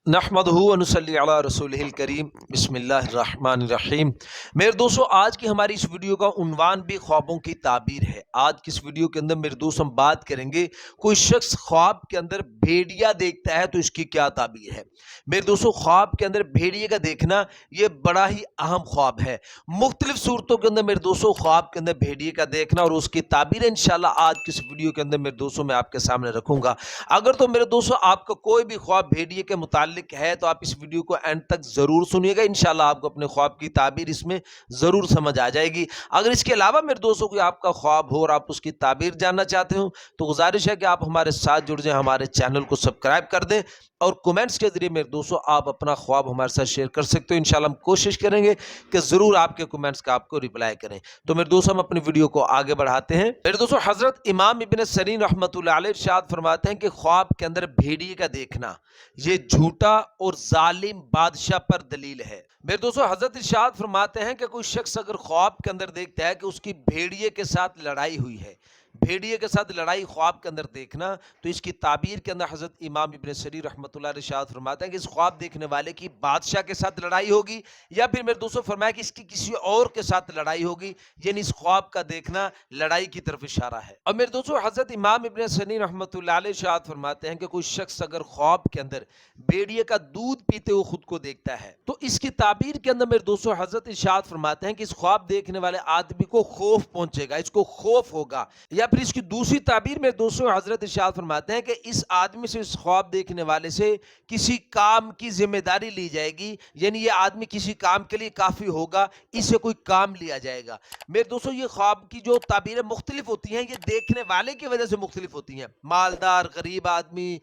نحمدہ و نصلی علی رسولہ الکریم بسم اللہ الرحمن الرحیم۔ میرے دوستو، آج کی ہماری اس ویڈیو کا عنوان بھی خوابوں کی تعبیر ہے۔ آج کی اس ویڈیو کے اندر میرے دوست ہم بات کریں گے، کوئی شخص خواب کے اندر بھیڑیا دیکھتا ہے تو اس کی کیا تعبیر ہے۔ میرے دوستو، خواب کے اندر بھیڑیے کا دیکھنا یہ بڑا ہی اہم خواب ہے۔ مختلف صورتوں کے اندر میرے دوستو خواب کے اندر بھیڑیے کا دیکھنا اور اس کی تعبیر انشاءاللہ آج کی اس ویڈیو کے اندر میرے دوستوں میں آپ کے سامنے رکھوں گا۔ اگر تو میرے دوستو آپ کا کوئی بھی خواب بھیڑیے کے متعلق ہے تو آپ اس ویڈیو کو اینڈ تک ضرور سنیے گا، انشاءاللہ آپ کو اپنے خواب کی تعبیر اس میں ضرور سمجھ آ جائے گی۔ اگر اس کے علاوہ میرے دوستوں کوئی آپ کا خواب ہو اور آپ اس کی تعبیر جاننا چاہتے ہو تو گزارش ہے کہ آپ ہمارے ساتھ جڑ جائیں، ہمارے چینل کو سبسکرائب کر دیں اور کومنٹس کے ذریعے میرے دوستوں آپ اپنا خواب ہمارے ساتھ شیئر کر سکتے ہو۔ انشاءاللہ ہم کوشش کریں گے کہ ضرور آپ کے کومنٹس کا آپ کو ریپلائی کریں۔ تو میرے دوستوں ہم اپنی ویڈیو کو آگے بڑھاتے ہیں۔ میرے دوستوں حضرت امام ابن سیرین رحمۃ اللہ علیہ ارشاد فرماتے ہیں کہ خواب کے اندر بھیڑیے کا دیکھنا یہ جھوٹا اور ظالم بادشاہ پر دلیل ہے۔ میرے دوستوں حضرت ارشاد فرماتے ہیں کہ کوئی شخص اگر خواب کے اندر دیکھتا ہے کہ اس کی بھیڑیے کے ساتھ لڑائی ہوئی ہے، بھیڑیے کے ساتھ لڑائی خواب کے اندر دیکھنا، تو اس کی تعبیر کے اندر حضرت امام ابن سیرین رحمۃ اللہ علیہ ارشاد فرماتے ہیں کہ اس خواب دیکھنے والے کی بادشاہ کے ساتھ لڑائی ہوگی، یا پھر میرے دوستوں فرمایا کہ اس کی کسی اور کے ساتھ لڑائی ہوگی، یعنی اس خواب کا دیکھنا لڑائی کی طرف اشارہ ہے۔ اور میرے دوستوں حضرت امام ابن سیرین رحمۃ اللہ علیہ ارشاد فرماتے ہیں کہ کوئی شخص اگر خواب کے اندر بھیڑیے کا دودھ پیتے ہوئے خود کو دیکھتا ہے تو اس کی تعبیر کے اندر میرے دوستوں حضرت ارشاد فرماتے ہیں کہ اس خواب دیکھنے والے آدمی کو خوف پہنچے گا، اس کو خوف ہوگا، یا پھر اس کی دوسری تعبیر میں دوستوں حضرت ارشاد فرماتے ہیں کہ اس آدمی سے، اس خواب دیکھنے والے سے کسی کام کی ذمہ داری لی جائے گی، یعنی یہ آدمی کسی کام کے لیے کافی ہوگا، اس سے کوئی کام لیا جائے گا۔ میرے دوستوں یہ خواب کی جو تعبیریں مختلف ہوتی ہیں یہ دیکھنے والے کی وجہ سے مختلف ہوتی ہیں۔ مالدار، غریب آدمی،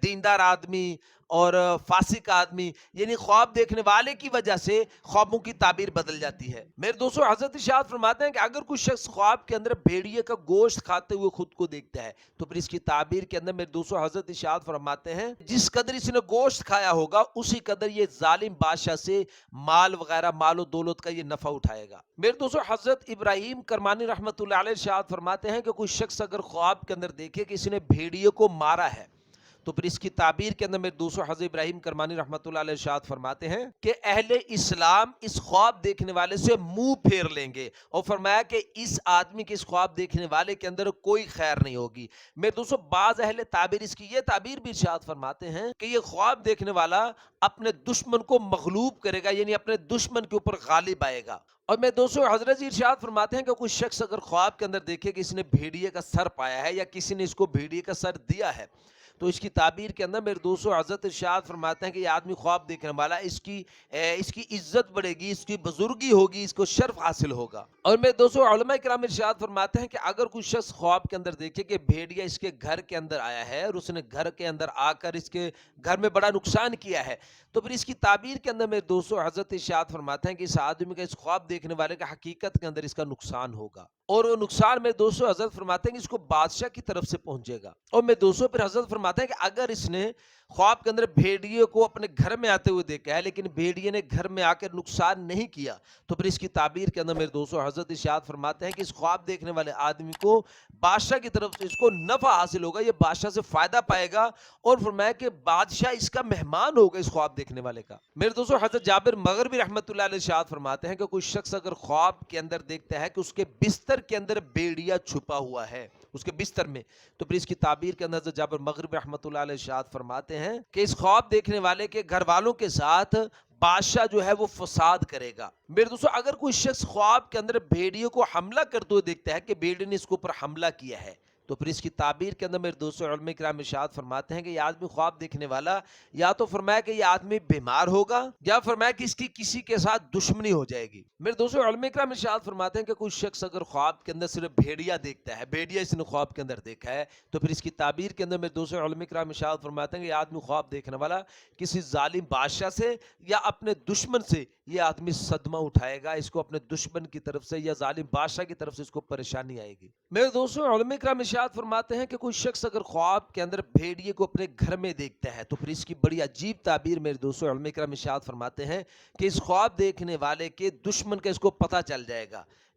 دیندار آدمی اور فاسق آدمی، یعنی خواب دیکھنے والے کی وجہ سے خوابوں کی تعبیر بدل جاتی ہے۔ میرے دوستوں حضرت ارشاد فرماتے ہیں کہ اگر کوئی شخص خواب کے اندر بھیڑیے کا گوشت کھاتے ہوئے خود کو دیکھتا ہے تو پھر اس کی تعبیر کے اندر میرے دوستوں حضرت ارشاد فرماتے ہیں جس قدر اس نے گوشت کھایا ہوگا اسی قدر یہ ظالم بادشاہ سے مال وغیرہ، مال و دولت کا یہ نفع اٹھائے گا۔ میرے دوستوں حضرت ابراہیم کرمانی رحمۃ اللہ علیہ ارشاد فرماتے ہیں کہ کوئی شخص اگر خواب کے اندر دیکھے کہ اس نے بھیڑیے کو مارا ہے تو پھر اس کی تعبیر کے اندر میرے دوستوں حضرت ابراہیم کرمانی رحمۃ اللہ علیہ ارشاد فرماتے ہیں کہ اہل اسلام اس خواب دیکھنے والے سے منہ پھیر لیں گے، اور فرمایا کہ اس آدمی کے، اس خواب دیکھنے والے کے اندر کوئی خیر نہیں ہوگی۔ میرے دوستوں بعض اہل تعبیر اس کی یہ تعبیر بھی ارشاد فرماتے ہیں کہ یہ خواب دیکھنے والا اپنے دشمن کو مغلوب کرے گا، یعنی اپنے دشمن کے اوپر غالب آئے گا۔ اور میں دوستوں حضرت جی ارشاد فرماتے ہیں کہ کوئی شخص اگر خواب کے اندر دیکھے کہ اس نے بھیڑیے کا سر پایا ہے یا کسی نے اس کو بھیڑیے کا سر دیا ہے تو اس کی تعبیر کے اندر میرے دوستوں حضرت ارشاد فرماتے ہیں کہ یہ آدمی خواب دیکھنے والا اس کی عزت بڑھے گی، اس کی بزرگی ہوگی، اس کو شرف حاصل ہوگا۔ اور میرے دوستوں علماء کرام ارشاد فرماتے ہیں کہ اگر کوئی شخص خواب کے اندر دیکھے کہ بھیڑیا اس کے گھر کے اندر آیا ہے اور اس نے گھر کے اندر آ کر اس کے گھر میں بڑا نقصان کیا ہے تو پھر اس کی تعبیر کے اندر میرے دوستوں حضرت ارشاد فرماتے ہیں کہ اس آدمی کا، اس خواب دیکھنے والے کا حقیقت کے اندر اس کا نقصان ہوگا، اور وہ نقصان میرے دوستوں حضرت فرماتے ہیں کہ اس کو بادشاہ کی طرف سے پہنچے گا۔ اور میرے دوستوں پھر حضرت فرماتے ہیں کہ اگر اس نے خواب کے اندر بھیڑیے کو اپنے گھر میں آتے ہوئے دیکھا ہے لیکن بھیڑیے نے گھر میں آ کر نقصان نہیں کیا تو پھر اس کی تعبیر کے اندر میرے دوستوں حضرت ارشاد فرماتے ہیں کہ اس خواب دیکھنے والے آدمی کو بادشاہ کی طرف سے اس کو نفع حاصل ہوگا، یہ بادشاہ سے فائدہ پائے گا، اور فرمایا کہ بادشاہ اس کا مہمان ہوگا اس خواب دیکھنے والے کا۔ میرے دوستوں حضرت جابر مغربی رحمۃ اللہ علیہ ارشاد فرماتے ہیں کہ کوئی شخص اگر خواب کے اندر دیکھتا ہے کہ اس کے بستر کے اندر بھیڑیا چھپا ہوا ہے، اس کے بستر میں، تو پھر اس کی تعبیر کے اندر حضرت جابر مغربی رحمۃ اللہ علیہ ارشاد فرماتے ہیں کہ اس خواب دیکھنے والے کے گھر والوں کے ساتھ بادشاہ جو ہے وہ فساد کرے گا۔ میرے دوستوں اگر کوئی شخص خواب کے اندر بھیڑیوں کو حملہ کرتے ہوئے دیکھتا ہے کہ بھیڑی نے اس کے اوپر حملہ کیا ہے تو پھر اس کی تعبیر کے اندر میرے دوستوں علماء کرام ارشاد فرماتے ہیں کہ یہ آدمی خواب دیکھنے والا یا تو فرمایا کہ یہ آدمی بیمار ہوگا یا فرمایا کہ اس کی کسی کے ساتھ دشمنی ہو جائے گی۔ میرے دوستوں علماء کرام ارشاد فرماتے ہیں کہ کوئی شخص اگر خواب کے اندر صرف بھیڑیا دیکھتا ہے، بھیڑیا اس نے خواب کے اندر دیکھا ہے تو پھر اس کی تعبیر کے اندر میرے دوستوں علماء کرام ارشاد فرماتے ہیں کہ یہ آدمی خواب دیکھنے والا کسی ظالم بادشاہ سے یا اپنے دشمن سے یہ آدمی صدمہ اٹھائے گا، اس کو اپنے دشمن کی طرف سے یا ظالم بادشاہ کی طرف سے اس کو پریشانی آئے گی۔ میرے دوستوں علماء کرام ارشاد فرماتے ہیں کہ کوئی شخص اگر خواب کے اندر بھیڑیے کو اپنے گھر میں دیکھتا ہے تو پھر اس کی بڑی عجیب تعبیر میرے دوستوں علماء کرام ارشاد فرماتے ہیں کہ اس خواب دیکھنے والے کے دشمن کا اس کو پتہ چل جائے گا،